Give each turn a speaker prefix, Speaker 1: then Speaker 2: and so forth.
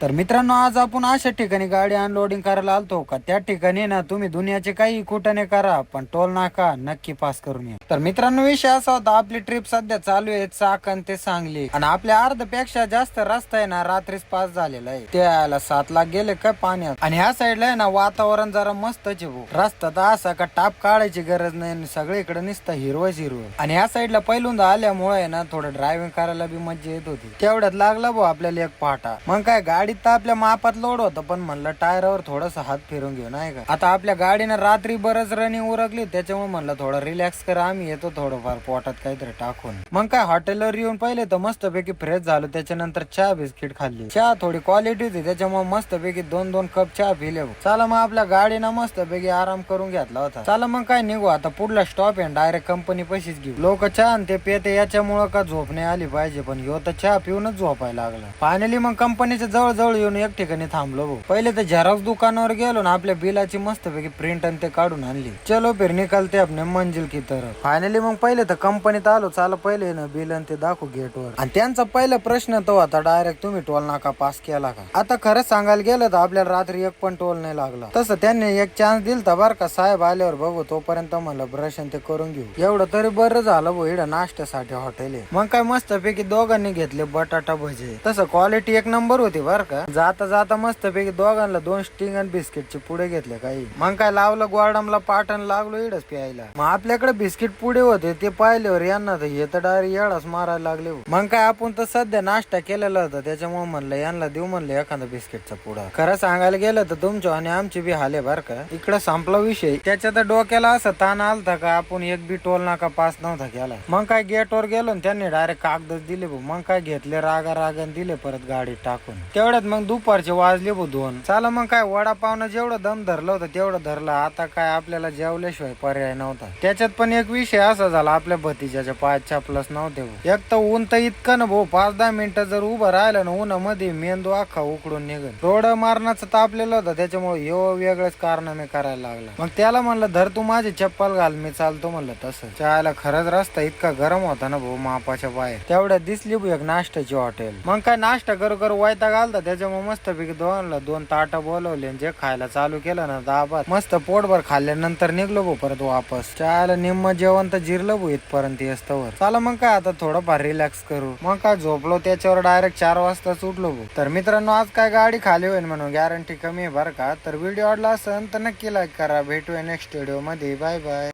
Speaker 1: तर मित्रांनो, आज आपण अशा ठिकाणी गाडी अनलोडिंग करायला आलतो का त्या ठिकाणी ना तुम्ही दुनियाचे काही कुठने करा पण टोल नाका नक्की पास करून या. तर मित्रांनो, विषय असा होता, आपली ट्रिप सध्या चालू आहे चाकण ते सांगली आणि आपल्या अर्ध्यापेक्षा जास्त रस्ता आहे ना रात्रीच पास झालेला आहे. त्याला 7 लाख गेले काय पाण्यात. आणि ह्या साईडला आहे ना वातावरण जरा मस्तच आहे. रस्ता तर असा का टाप काढायची गरज नाही, सगळीकडे नुसतं हिरवच हिरवं. आणि ह्या साईडला पहिल्यांदा आल्यामुळे ना थोडं ड्रायव्हिंग करायला बी मजा येत होती. तेवढ्यात लागला भाऊ आपल्याला एक पाटा. मग काय गाडीत तर आपल्या मापात लोड होतं, पण म्हणलं टायरावर थोडस हात फिरून घेऊ नाही का. आता आपल्या गाडीनं रात्री बरच रनिंग उरकली, त्याच्यामुळे म्हणलं थोडं रिलॅक्स करा, आम्ही येतो थोडंफार पोटात काहीतरी टाकून. मग काय हॉटेलवर येऊन पहिले तर मस्तपैकी फ्रेश झालो, त्याच्यानंतर चहा बिस्किट खाल्ली. चहा थोडी क्वालिटी होती, त्याच्यामुळे मस्तपैकी 2-2 कप चहा पिले. चला मग आपल्या गाडीनं मस्तपैकी आराम करून घेतला होता. चला मग काय निघू आता, पुढला स्टॉप आहे डायरेक्ट कंपनी पैसेच घेऊ. लोक चहा ते पेते याच्यामुळे का झोप नाही आली पाहिजे, पण ह्यो तर चहा पिऊनच झोपायला लागला. फायनली मग कंपनीच्या जवळ येऊन एक ठिकाणी थांबलो भाऊ. पहिले तर झेरॉक्स दुकानावर गेलो ना, आपल्या बिलाची मस्तपैकी प्रिंट आणि ते काढून आणली. चलो फिर निकलते अपने मंजिल की तरफ. फायनली मग पहिले तर कंपनीत आलो. चाल पहिले ना बिल आणि ते दाखवू गेटवर. आणि त्यांचा पहिला प्रश्न तो होता डायरेक्ट, तुम्ही टोल नाका पास केला का. आता खरंच सांगायला गेलं तर आपल्याला रात्री एक पण टोल नाही लागला. तसं त्यांनी एक चान्स दिलता बर का, साहेब आल्यावर बघू, तोपर्यंत म्हणलं ब्रश आणि ते करून घेऊ. एवढं तरी बरं झालं भाऊ, इकडं नाश्त्यासाठी हॉटेल आहे. मग काय मस्तपैकी दोघांनी घेतले बटाटा भजे. तसं क्वालिटी एक नंबर होती बर का. जाता जाता मस्तपैकी दोघांना 2 स्टिंग आणि बिस्किटचे पुढे घेतले काही. मग काय लावलं गोडामला पाटण, लागलो इडच प्यायला. मग आपल्याकडे बिस्किट पुढे होते, ते पाहिल्यावर यांना तर हे तर डायरेक्ट येडाच मारायला लागले. मग काय आपण तर सध्या नाश्ता केलेला होता, त्याच्यामुळे म्हणलं यांना देऊ म्हणलं एखादा बिस्किटचा पुडा. खरं सांगायला गेलं तर तुमच्या आणि आमची बी हाले बर का. इकडे संपला विषय. त्याच्यात डोक्याला असं ताण आलता का आपण एक बी टोल नाका पास नव्हता केला. मग काय गेटवर गेलो, त्यांनी डायरेक्ट कागदच दिले भाऊ. मग काय घेतले रागाने दिले परत गाडीत टाकून. तेवढ्यात मग दुपारचे वाजले भाऊ 2. चला मग काय वडापावनं जेवढं दम धरलं होतं तेवढं धरलं. आता काय आपल्याला जेवल्याशिवाय पर्याय नव्हता. त्याच्यात पण एक विषय असा झाला, आपल्या भतीजाच्या पायात चपलच नव्हते भाऊ. एक तर ऊन तर इतकं ना भाऊ, 5-10 मिनिटं जर उभं राहिलं ना उन्हामध्ये मेंदू अख्खा उकडून निघल. रोड मारण्याचं तापलेलं होतं, त्याच्यामुळे ह्यो वेगळंच कारनामे करायला लागला. मग त्याला म्हणलं धर तू माझी चप्पल घाल, मी चालतो म्हणलं तसं. चायला खरंच रस्ता इतका गरम होता ना भाऊ मापाच्या बाहेर. तेवढ्यात दिसली भाऊ एक नाश्त्याची हॉटेल. मग काय नाश्ता करू वैताग घालता, त्याच्यामुळे मस्तपैकी 2 ताट बोलवले, जे खायला चालू केलं ना 10 मस्त पोटभर खाल्ल्यानंतर निघलो भाऊ परत वापस. चायला निम्म जेवण तर जिरलं भाऊ इथपर्यंत येस्तवर. चला मग काय आता थोडंफार रिलॅक्स करू. मग काय झोपलो, त्याच्यावर डायरेक्ट 4 वाजता उठलो भाऊ. तर मित्रांनो, आज काय गाडी खाली होईल म्हणून गॅरंटी कमी आहे बरं का. तर व्हिडिओ आवडला असेल तर नक्की लाईक करा. भेटूया नेक्स्ट व्हिडिओ मध्ये. Bye bye.